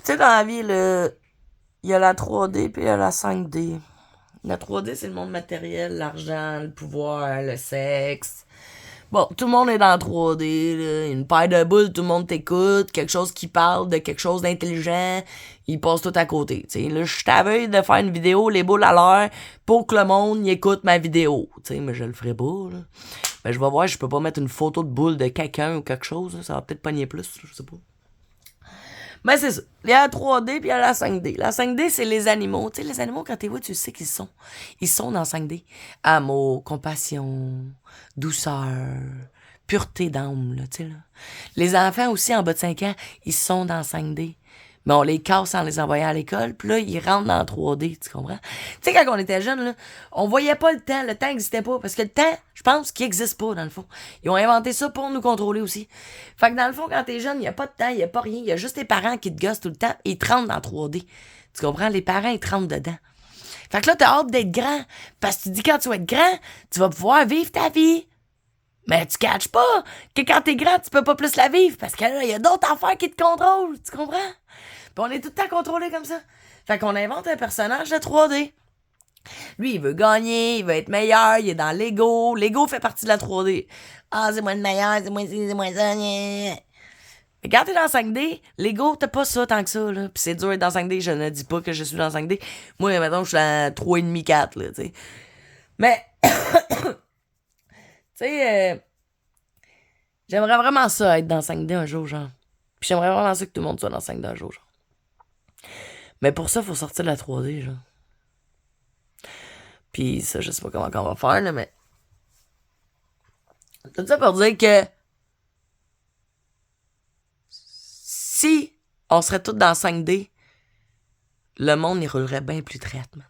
Tu sais, dans la vie, il y a la 3D puis il y a la 5D. La 3D, c'est le monde matériel, l'argent, le pouvoir, le sexe. Bon, tout le monde est dans la 3D, là. Une paire de boules, tout le monde t'écoute. Quelque chose qui parle de quelque chose d'intelligent, il passe tout à côté. T'sais. Là, je suis à veille de faire une vidéo, les boules à l'heure, pour que le monde y écoute ma vidéo. T'sais, mais je le ferai pas, là. Ben, je vais voir, je peux pas mettre une photo de boule de quelqu'un ou quelque chose. Là. Ça va peut-être pogner plus, je sais pas. Mais c'est ça. Il y a la 3D puis il y a la 5D. La 5D, c'est les animaux. Tu sais, les animaux, quand tu les vois, tu sais qu'ils sont. Ils sont dans 5D. Amour, compassion, douceur, pureté d'âme, là, tu sais, là. Les enfants aussi, en bas de 5 ans, ils sont dans 5D. Mais on les casse en les envoyant à l'école, puis là, ils rentrent dans 3D, tu comprends? Tu sais, quand on était jeunes, là, on voyait pas le temps n'existait pas, parce que le temps, je pense qu'il existe pas, dans le fond. Ils ont inventé ça pour nous contrôler aussi. Fait que dans le fond, quand t'es jeune, il y a pas de temps, il y a pas rien, il y a juste tes parents qui te gossent tout le temps, et ils te rentrent dans 3D. Tu comprends? Les parents, ils te rentrent dedans. Fait que là, t'as hâte d'être grand, parce que tu dis quand tu vas être grand, tu vas pouvoir vivre ta vie. Mais tu catches pas que quand t'es grand, tu peux pas plus la vivre, parce que là, il y a d'autres affaires qui te contrôlent, tu comprends? Puis on est tout le temps contrôlé comme ça. Fait qu'on invente un personnage de 3D. Lui, il veut gagner, il veut être meilleur, il est dans l'ego. L'ego fait partie de la 3D. Ah, c'est moi le meilleur, c'est moi ci, c'est moi ça. Mais quand t'es dans 5D, l'ego, t'as pas ça tant que ça, là. Pis c'est dur d'être dans 5D, je ne dis pas que je suis dans 5D. Moi, maintenant, je suis à 3,5, 4, là, tu sais. Mais, tu sais, j'aimerais vraiment ça, être dans 5D un jour, genre. Pis j'aimerais vraiment ça que tout le monde soit dans 5D un jour, genre. Mais pour ça, faut sortir de la 3D, genre. Puis ça, je sais pas comment on va faire, là, mais... Tout ça pour dire que... Si on serait tous dans 5D, le monde, il roulerait bien plus traite, man.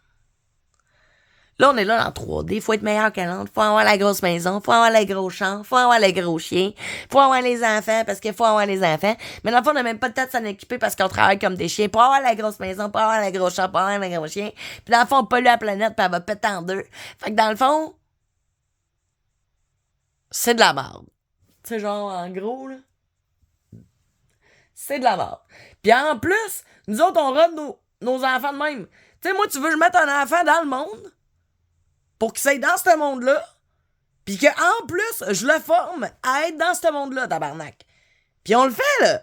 Là, on est là dans 3D. Faut être meilleur que l'autre. Faut avoir la grosse maison. Faut avoir les gros champs. Faut avoir les gros chiens. Faut avoir les enfants parce qu'il faut avoir les enfants. Mais dans le fond, on n'a même pas le temps de s'en occuper parce qu'on travaille comme des chiens. Pour avoir la grosse maison, pour avoir les gros champs, pour avoir les gros chiens. Puis dans le fond, on pollue la planète puis elle va péter en deux. Fait que dans le fond, c'est de la merde. Tu sais, genre, en gros, là, c'est de la merde. Puis en plus, nous autres, on rate nos enfants de même. Tu sais, moi, tu veux que je mette un enfant dans le monde pour qu'il s'aille dans ce monde-là, pis qu'en plus, je le forme à être dans ce monde-là, tabarnak. Pis on le fait, là.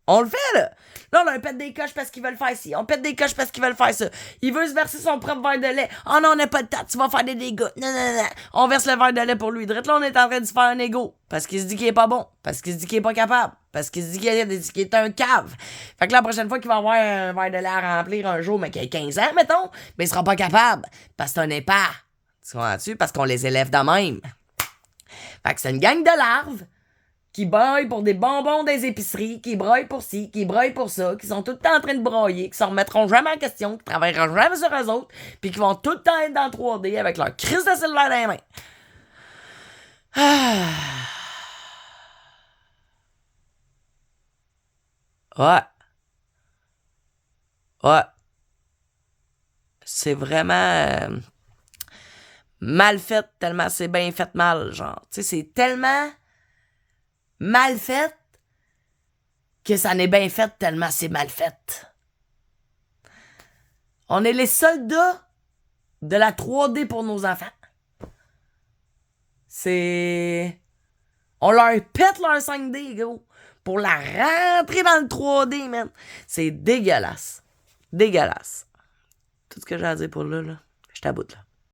On le fait, là. Là, on pète des coches parce qu'ils veulent faire ci. On pète des coches parce qu'ils veulent faire ça. Il veut se verser son propre verre de lait. Oh non, on n'a pas de temps. Tu vas faire des dégâts. Non, non, non. On verse le verre de lait pour lui. Drette là, on est en train de se faire un égo. Parce qu'il se dit qu'il est pas bon. Parce qu'il se dit qu'il est pas capable. Parce qu'il se dit qu'il est un cave. Fait que la prochaine fois qu'il va avoir un verre de lait à remplir un jour, mais qu'il a 15 ans, mettons, ben il sera pas capable. Parce que c'est un pas. Tu comprends-tu? Parce qu'on les élève de même. Fait que c'est une gang de larves qui broient pour des bonbons des épiceries, qui broient pour ci, qui broient pour ça, qui sont tout le temps en train de broyer, qui se remettront jamais en question, qui travailleront jamais sur eux autres, puis qui vont tout le temps être dans 3D avec leur crise de cellulaire dans les mains. Ah. Ouais. Ouais. C'est vraiment mal fait tellement c'est bien fait mal, genre. Tu sais, c'est tellement mal fait que ça n'est bien fait tellement c'est mal fait. On est les soldats de la 3D pour nos enfants. C'est... On leur pète leur 5D, gros, pour la rentrer dans le 3D, man. C'est dégueulasse. Dégueulasse. Tout ce que j'ai à dire pour là, je t'aboute, là.